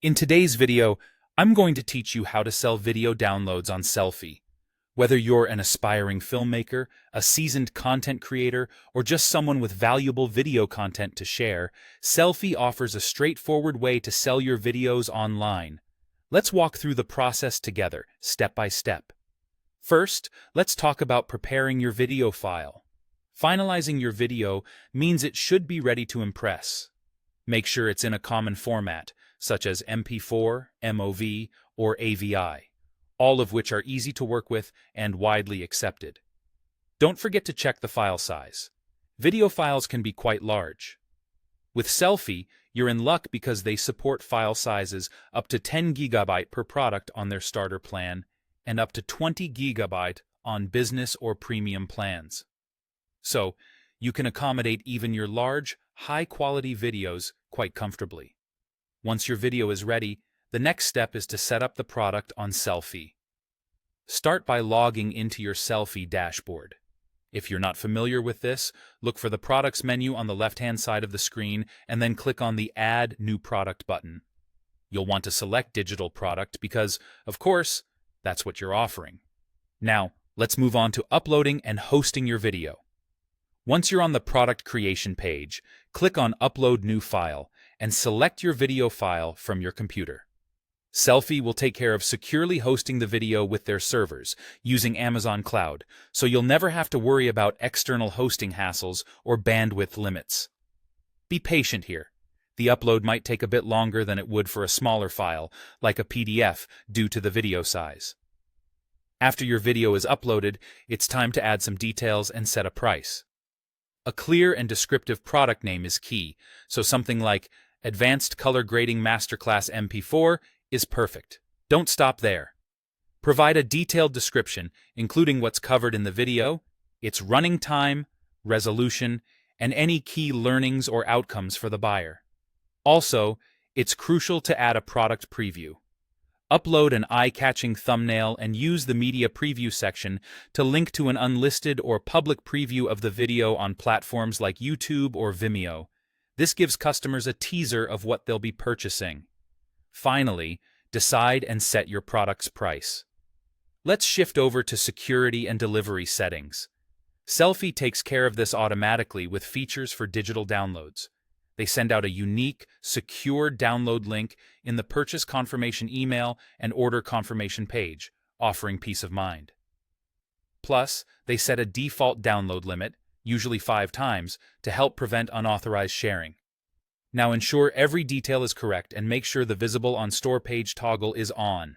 In today's video, I'm going to teach you how to sell video downloads on Sellfy. Whether you're an aspiring filmmaker, a seasoned content creator, or just someone with valuable video content to share, Sellfy offers a straightforward way to sell your videos online. Let's walk through the process together, step by step. First, let's talk about preparing your video file. Finalizing your video means it should be ready to impress. Make sure it's in a common format, such as MP4, MOV, or AVI, all of which are easy to work with and widely accepted. Don't forget to check the file size. Video files can be quite large. With Sellfy, you're in luck because they support file sizes up to 10 GB per product on their starter plan and up to 20 GB on business or premium plans. So, you can accommodate even your large, high-quality videos quite comfortably. Once your video is ready, the next step is to set up the product on Sellfy. Start by logging into your Sellfy dashboard. If you're not familiar with this, look for the Products menu on the left-hand side of the screen and then click on the Add New Product button. You'll want to select Digital Product because, of course, that's what you're offering. Now, let's move on to uploading and hosting your video. Once you're on the product creation page, click on Upload New File and select your video file from your computer. Sellfy will take care of securely hosting the video with their servers using Amazon Cloud, so you'll never have to worry about external hosting hassles or bandwidth limits. Be patient here. The upload might take a bit longer than it would for a smaller file, like a PDF, due to the video size. After your video is uploaded, it's time to add some details and set a price. A clear and descriptive product name is key, so something like Advanced Color Grading Masterclass MP4 is perfect. Don't stop there. Provide a detailed description, including what's covered in the video, its running time, resolution, and any key learnings or outcomes for the buyer. Also, it's crucial to add a product preview. Upload an eye-catching thumbnail and use the media preview section to link to an unlisted or public preview of the video on platforms like YouTube or Vimeo. This gives customers a teaser of what they'll be purchasing. Finally, decide and set your product's price. Let's shift over to security and delivery settings. Sellfy takes care of this automatically with features for digital downloads. They send out a unique, secure download link in the purchase confirmation email and order confirmation page, offering peace of mind. Plus, they set a default download limit, usually 5 times, to help prevent unauthorized sharing. Now ensure every detail is correct and make sure the Visible on Store page toggle is on.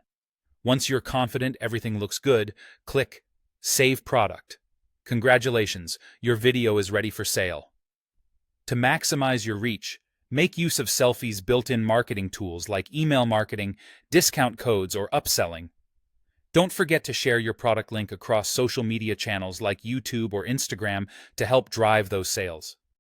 Once you're confident everything looks good, click Save Product. Congratulations, your video is ready for sale. To maximize your reach, make use of Sellfy's built-in marketing tools like email marketing, discount codes, or upselling. Don't forget to share your product link across social media channels like YouTube or Instagram to help drive those sales.